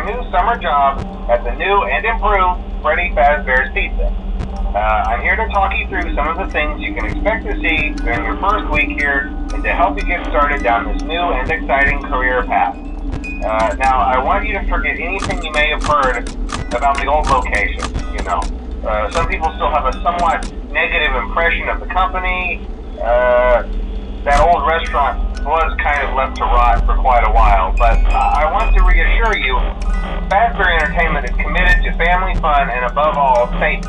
new summer job at the new and improved Freddy Fazbear's Pizza. I'm here to talk you through some of the things you can expect to see during your first week here and to help you get started down this new and exciting career path. Now, I want you to forget anything you may have heard about the old location, some people still have a somewhat negative impression of the company. That old restaurant was kind of left to rot for quite a while, but I want to reassure you, Fazbear Entertainment is committed to family fun and above all, safety.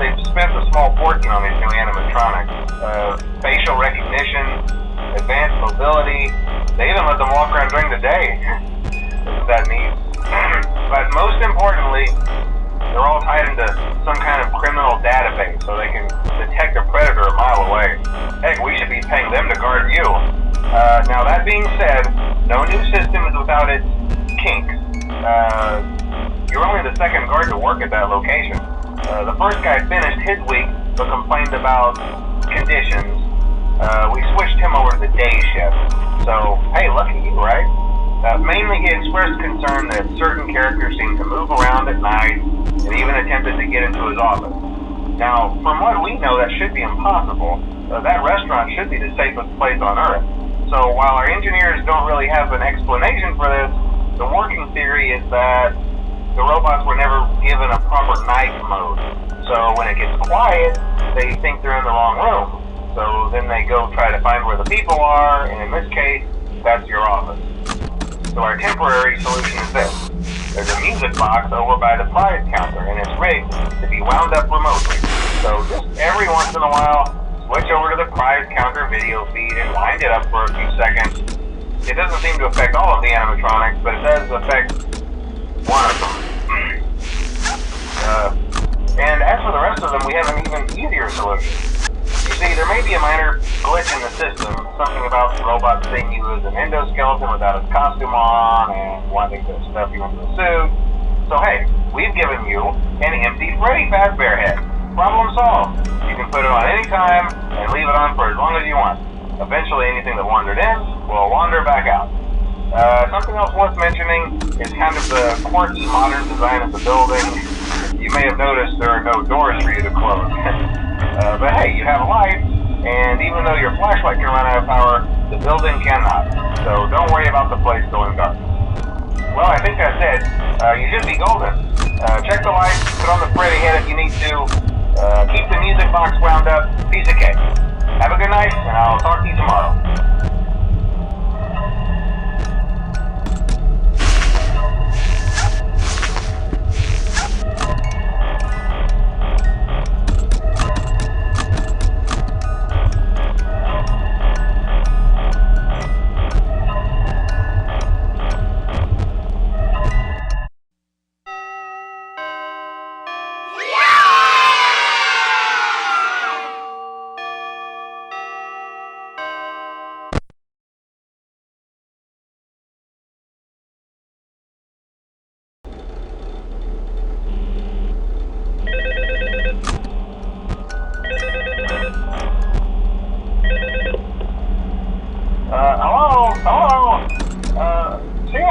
They've spent a small fortune on these new animatronics. Facial recognition, advanced mobility, they even let them walk around during the day. Isn't that neat? But most importantly, they're all tied into some kind of criminal database so they can detect a predator a mile away. Heck, we should be paying them to guard you. Now that being said, no new system is without its kinks. You're only the second guard to work at that location. The first guy finished his week but complained about conditions. We switched him over to the day shift. So, hey, lucky you, right? Mainly he expressed concern that certain characters seem to move around at night and even attempted to get into his office. Now, from what we know, that should be impossible. That restaurant should be the safest place on Earth. So while our engineers don't really have an explanation for this, the working theory is that the robots were never given a proper night mode. So when it gets quiet, they think they're in the wrong room. So then they go try to find where the people are, and in this case, that's your office. So our temporary solution is this. There's a music box over by the prize counter, and it's rigged to be wound up remotely. So just every once in a while, switch over to the prize counter video feed and wind it up for a few seconds. It doesn't seem to affect all of the animatronics, but it does affect one of them. And as for the rest of them, we have an even easier solution. You see, there may be a minor glitch in the system, something about the robot seeing you as an endoskeleton without its costume on and wanting to stuff you into a suit. So hey, we've given you an empty Freddy Fazbear head. Problem solved. You can put it on any time and leave it on for as long as you want. Eventually anything that wandered in will wander back out. Something else worth mentioning is kind of the quirky modern design of the building. You may have noticed there are no doors for you to close. But hey, you have lights, and even though your flashlight can run out of power, the building cannot. So don't worry about the place going dark. Well, I think that's it. You should be golden. Check the lights, put on the Freddy head if you need to. Keep the music box wound up. Piece of cake. Have a good night, and I'll talk to you tomorrow.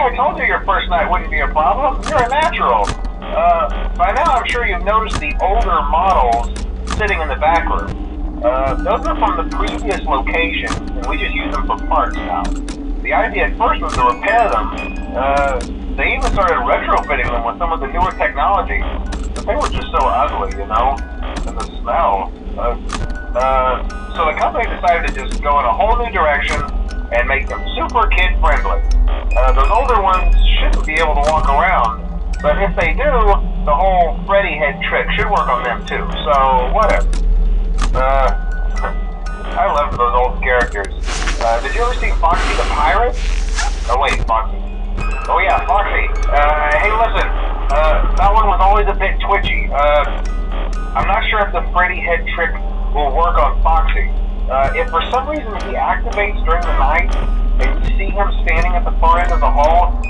I told you your first night wouldn't be a problem. You're a natural. By now I'm sure you've noticed the older models sitting in the back room. Those are from the previous location, and we just use them for parts now. The idea at first was to repair them. They even started retrofitting them with some of the newer technology, but they were just so ugly, and the smell. So the company decided to just go in a whole new direction and make them super kid-friendly. Those older ones shouldn't be able to walk around, but if they do, the whole Freddy head trick should work on them too, so whatever. I love those old characters. Did you ever see Foxy the Pirate? Oh wait, Foxy. Oh yeah, Foxy. Hey listen, that one was always a bit twitchy. I'm not sure if the Freddy head trick will work on Foxy. If for some reason he activates during the night, and you see him standing at the far end of the hall,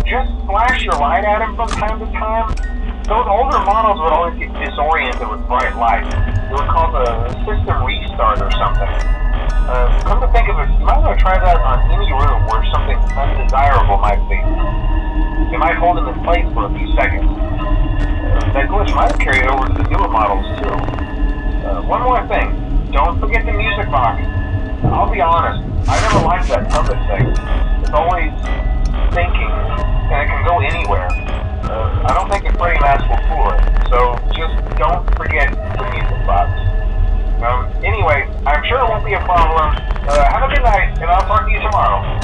just flash your light at him from time to time. Those older models would always get disoriented with bright lights. It would cause a system restart or something. Come to think of it, you might want to try that on any room where something undesirable might be. It might hold be a problem. Have a good night, and I'll talk to you tomorrow.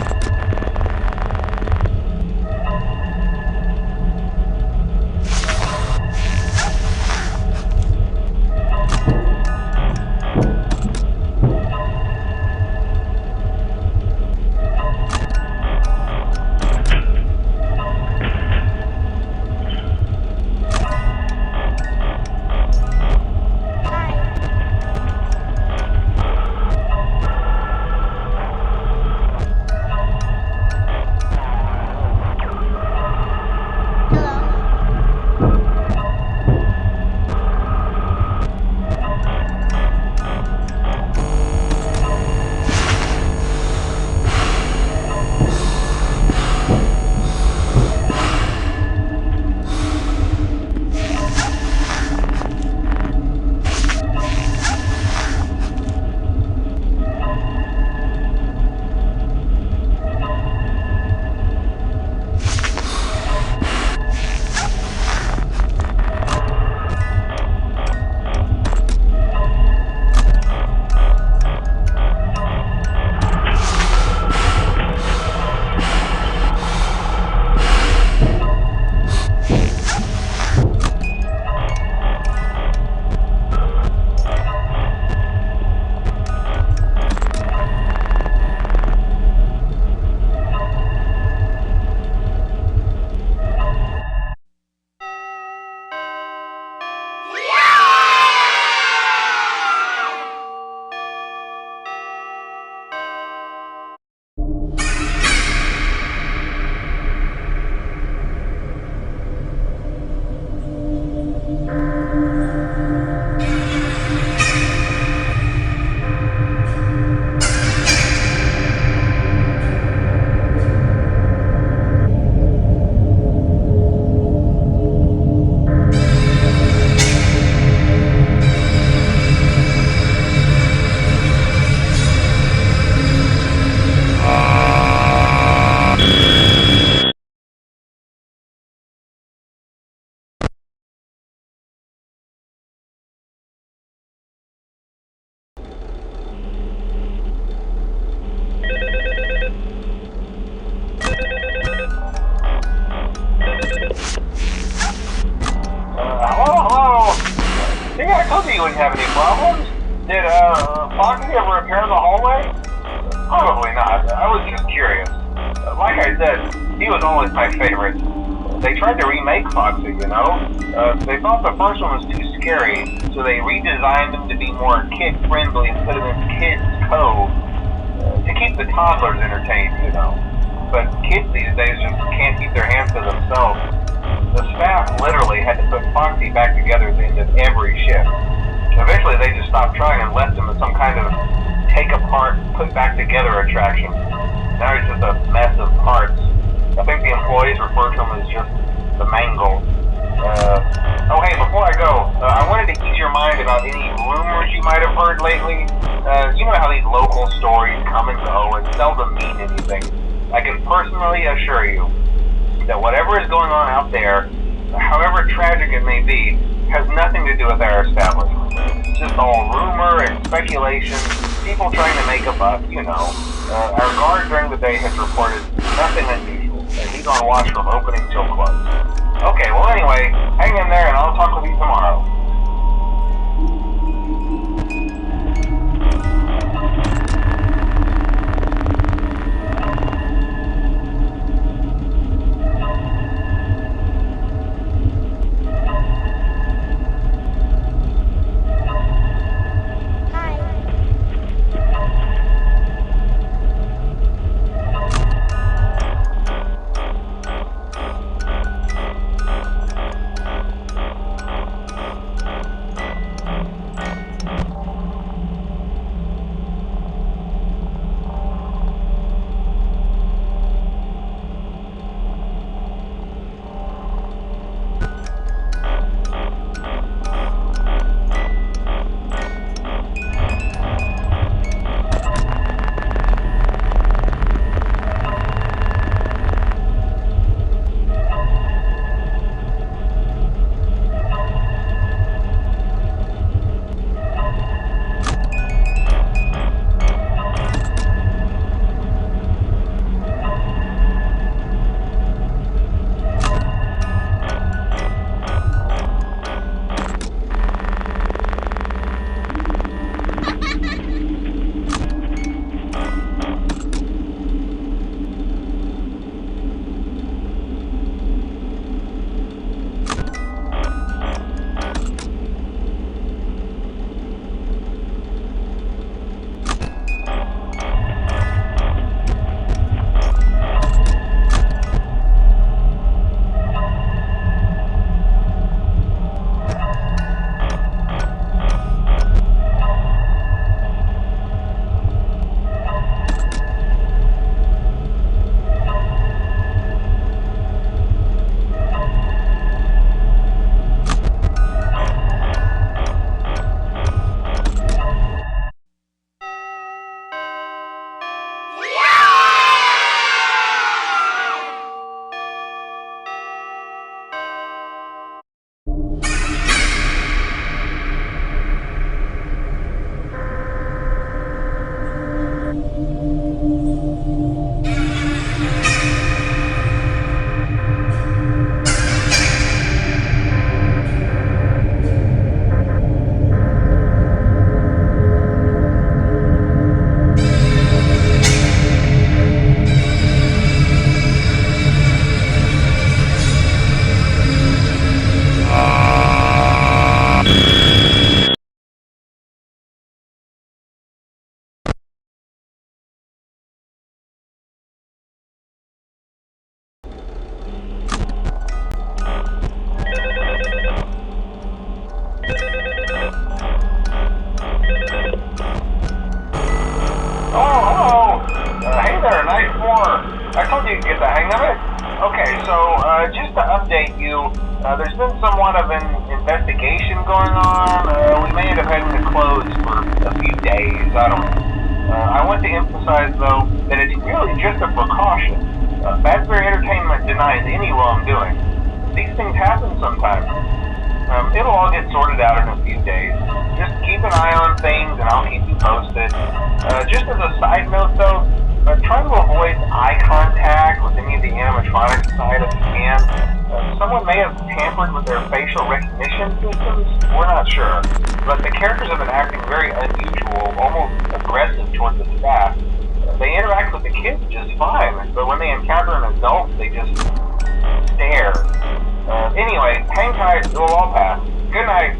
You wouldn't have any problems. Did Foxy ever repair the hallway? Probably not. I was just curious. Like I said, he was always my favorite. They tried to remake Foxy, you know? They thought the first one was too scary, so they redesigned him to be more kid-friendly and put him in Kids Cove to keep the toddlers entertained, you know. But kids these days just can't keep their hands to themselves. The staff literally had to put Foxy back together at the end of every shift. Eventually they just stopped trying and left him as some kind of take-apart, put-back-together attraction. Now he's just a mess of parts. I think the employees refer to him as just the mangle. Oh hey, before I go, I wanted to ease your mind about any rumors you might have heard lately. You know how these local stories come and go and seldom mean anything. I can personally assure you that whatever is going on out there, however tragic it may be, has nothing to do with our establishment. It's just all rumor and speculation, people trying to make a buck, you know. Our guard during the day has reported nothing unusual, and he's on watch from opening till close. Okay, well anyway, hang in there and I'll talk with you tomorrow. get the hang of it? Okay, so just to update you, there's been somewhat of an investigation going on. We may end up having to close for a few days. I don't know. I want to emphasize, though, that it's really just a precaution. Fazbear Entertainment denies any wrongdoing. These things happen sometimes. It'll all get sorted out in a few days. Just keep an eye on things, and I'll keep you posted. Just as a side note, though, try to avoid eye contact with any of the animatronic side if you can. Someone may have tampered with their facial recognition systems. We're not sure. But the characters have been acting very unusual, almost aggressive towards the staff. They interact with the kids just fine, but when they encounter an adult, they just stare. Anyway, hang tight, it'll all pass. Good night.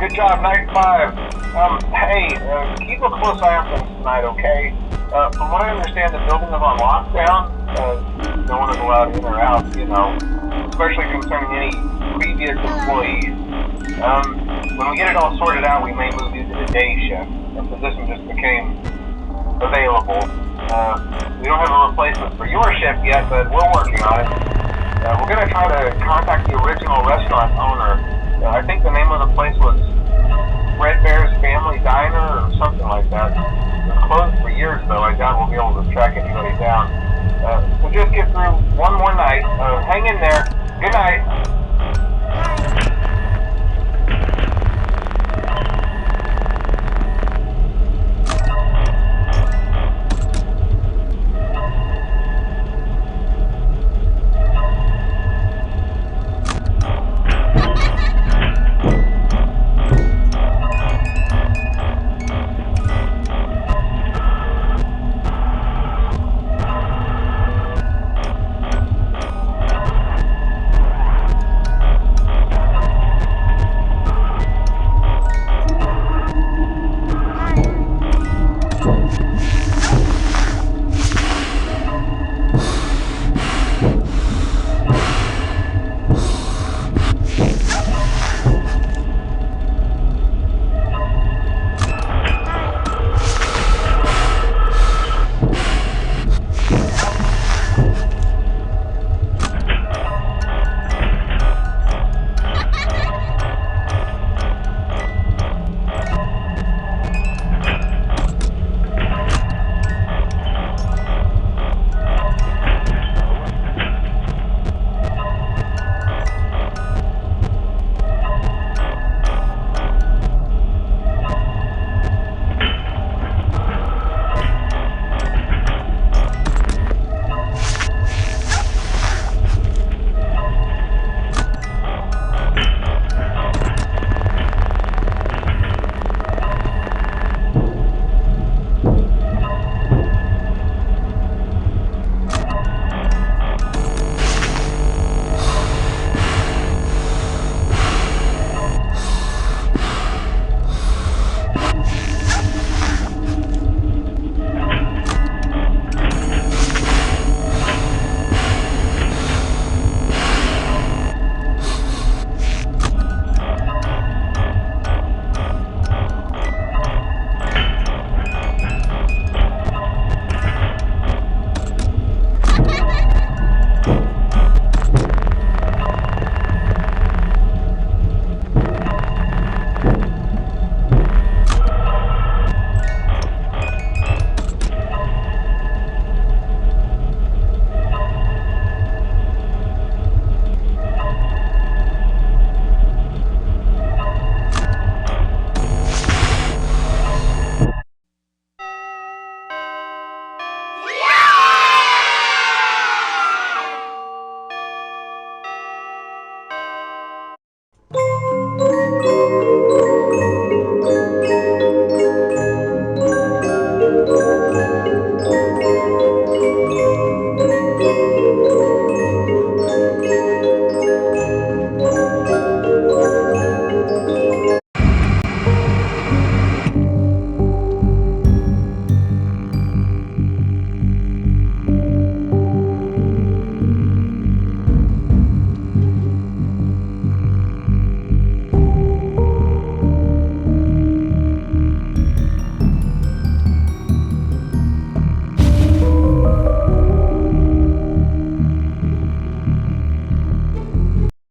Good job, Night 5. Keep a close eye on things tonight, okay? From what I understand, the building is on lockdown. No one is allowed in or out, especially concerning any previous employees. When we get it all sorted out, we may move you to the day shift. The position just became available. We don't have a replacement for your shift yet, but we're working on it. We're going to try to contact the original restaurant owner. I think the name of the place was Fredbear's Family Diner or something like that. It was closed for years, though. I doubt we'll be able to track anybody down. So just get through one more night. Hang in there. Good night.